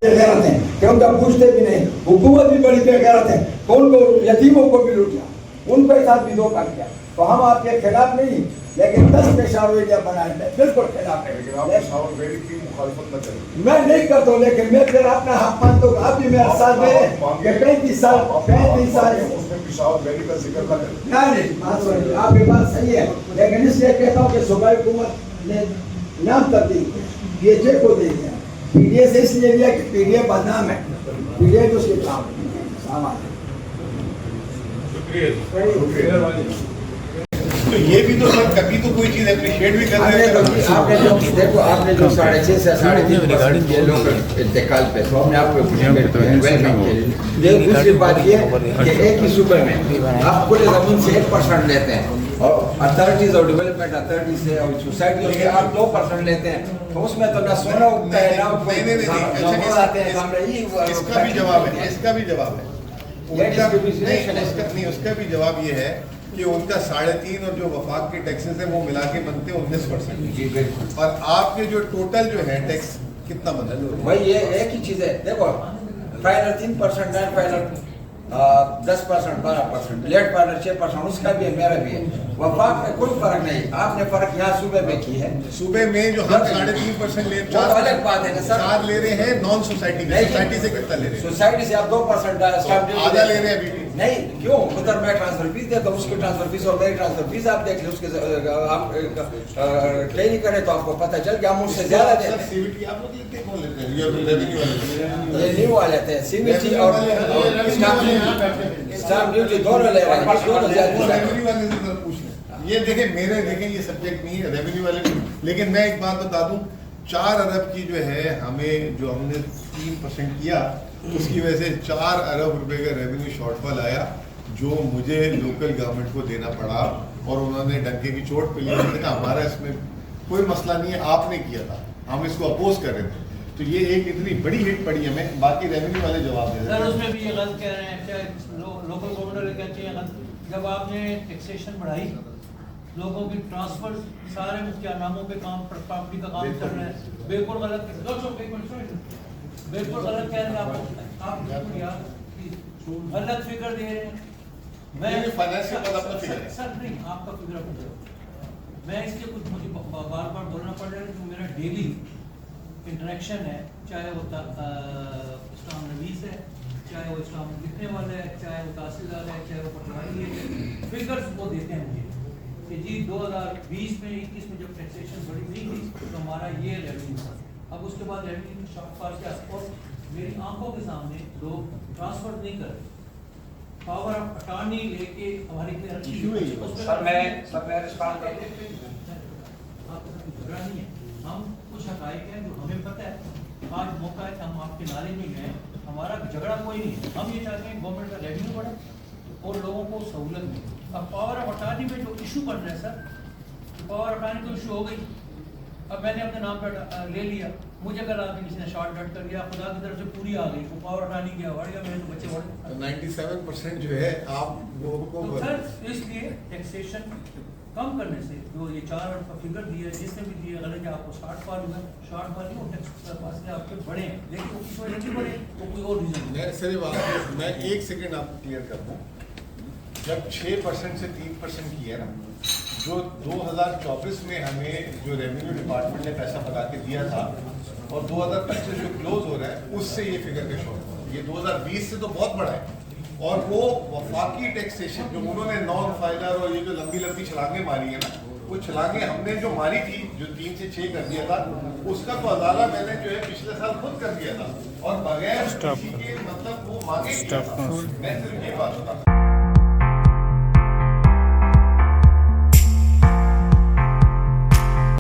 बेगैरत हैं कि उनका पूछते भी नहीं। हुकूमत भी बड़ी बेगैरत है, कौन को यतीमों को भी लूटा, उनके साथ भी धोखा किया। तो हम आपके खिलाफ नहीं, लेकिन 10 पेशावर एरिया बनाए, मैं बिल्कुल खिलाफ है। मैं नहीं करता हूँ, लेकिन मैं फिर अपना हक मानता हूँ। आप भी मेरे साथ में 35 साल नहीं, आपकी बात सही है, लेकिन इसलिए कहता हूँ कि सूबाई हुकूमत ने नाम तब्दील PHA को दे दिया। PDA से इसलिए दिया कि PDA बदनाम है, PDA तो उसके काम सामान है। तो ये भी तो सर कभी तो कोई चीज अप्रिशिएट भी कर रहे हैं। आपने जो देखो, आपने जो 6.5 से 3.5% ये लोग इंतकाल पे, तो हमने आपको वेलकम किया। दूसरी बात ये कि एक ही सूबे में आप पूरे जमीन से 1% लेते हैं, और अथॉरिटीज और डेवलपमेंट अथॉरिटी से और सोसाइटी से आप 2% लेते हैं, तो उसमें तो ना सोना उगता है ना इसका भी जवाब है, इसका भी जवाब है। उसका भी जवाब ये है कि उनका 3.5 और जो वफाक के टैक्सेस है वो मिला के बनते हैं 19%, और आपके जो टोटल जो है टैक्स कितना बनता है भाई? ये एक ही चीज है। देखो, final 3%, non final 10%, 12%, late final 6%, उसका भी है, मेरा भी है। वफाक में कोई फर्क नहीं। आपने फर्क यहाँ सूबे में की है। सूबे में जो हम 3.5% ले, अलग बात है ना सर। 4 ले रहे हैं नॉन सोसाइटी में। सोसाइटी से कितना ले रहे हैं? सोसाइटी से आप 2% आधा ले रहे हैं अभी भी नहीं। क्यों? उधर मैं ट्रांसफर फीस देता हूँ, उसकी ट्रांसफर फीस और मेरी ट्रांसफर फीस आप देख लो। उसके आप ट्रेनिंग करें तो आपको पता चल गया, मुझसे ज्यादा देते हैं। सीवीटी आप लोग लेते हैं, कौन लेते हैं? ये रेवेन्यू वाले, ये न्यू वाले लेते हैं। सीवीटी और स्टाम्प ड्यूटी दोनों ले रहे हैं, दोनों ज्यादा। रेवेन्यू वाले से पूछ लें। ये देखें, देखें ये सब्जेक्ट नहीं है रेवेन्यू वाले भी। लेकिन मैं एक बात बता दूं, 4 अरब की जो है हमें, जो हमने 3% किया, उसकी वजह से 4 अरब रुपए का रेवेन्यू शॉर्टफॉल आया, जो मुझे लोकल गवर्नमेंट को देना पड़ा। और उन्होंने डंके की चोट पे लिया। उन्होंने कहा हमारा इसमें कोई मसला नहीं है, आपने किया था, हम इसको अपोज कर रहे थे। तो ये एक इतनी बड़ी हिट पड़ी हमें। बाकी रेवेन्यू वाले जवाब दे सर, उसमें भी ये गलत कह रहे हैं, लोकल गवर्नमेंट कहते हैं जब आपने टैक्सेशन बढ़ाई, लोगों की ट्रांसफर सारे मुख्तारनामों पे काम, प्रॉपर्टी का काम चल रहा है, बिल्कुल गलत, बिल्कुल गलत कह रहे हैं आप गलत फिगर दे रहे हैं। मैं फाइनेंशियल पता अपना फिगर है सर, नहीं आपका फिगर अपना दो। मैं इसलिए कुछ मुझे बार बार बोलना पड़ रहा है कि मेरा डेली इंटरेक्शन है, चाहे वो इस्लाम नवीस है, चाहे वो इस्लाम लिखने वाला है, चाहे वो तहसीलदार है, चाहे वो पटवारी है। फिगर्स वो देते हैं मुझे कि जी 2020 में 21 में जब टैक्सेशन बड़ी नहीं थी तो हमारा ये रेवेन्यू था। अब उसके बाद रेवेन्यू शॉर्टफॉल क्या, और मेरी आंखों के सामने लोग ट्रांसफर नहीं कर रहे, पावर ऑफ अटॉर्नी लेके हमारी सर मैं रिस्पॉन्ड कर झगड़ा नहीं है, हम कुछ हकाइक हैं जो हमें पता है। आज मौका है कि हम आपके नाले में गए, हमारा झगड़ा कोई नहीं है। हम ये चाहते हैं गवर्नमेंट का रेवेन्यू बढ़े और लोगों को सहूलत मिले। अब पावर ऑफ अटॉर्नी में जो इशू बन रहा है सर, पावर ऑफ अटॉर्नी तो इशू हो गई, अब मैंने अपने नाम पर ले लिया, मुझे कल आके किसी ने शॉर्ट कट कर दिया, खुदा की तरफ से पूरी आ गई, वो पावर अटॉर्नी क्या बढ़ गया, मेरे तो बच्चे बढ़े। 97% जो है आप लोगों को, तो सर इसलिए टैक्सेशन कम करने से जो ये 4 अरब का फिगर दिया है, जिसने भी दिया गलत है, आपको शॉर्टफॉल हुआ, शॉर्टफॉल नहीं, वो टैक्स पास से आपके बढ़े हैं, लेकिन वो किस वजह से बढ़े, वो कोई और रीजन मैं सिर्फ मैं 1 सेकंड आपको क्लियर कर दूं। जब 6% से 3% किया ना, जो 2024 में हमें जो रेवेन्यू डिपार्टमेंट ने पैसा बता के दिया था, और 2025 जो क्लोज हो रहा है उससे ये फिगर का शॉर्ट, ये 2020 से तो बहुत बड़ा है। और वो वफाकी टैक्सेशन जो उन्होंने नॉन फाइलर और ये जो लंबी लंबी छलांगे मारी है ना, वो छलांगे हमने जो मारी थी, जो 3 से 6 कर दिया था, उसका तो अदाला मैंने जो है पिछले साल खुद कर दिया था, और बगैर किसी के मतलब वो मांगे किया था। मैं सिर्फ ये बात बता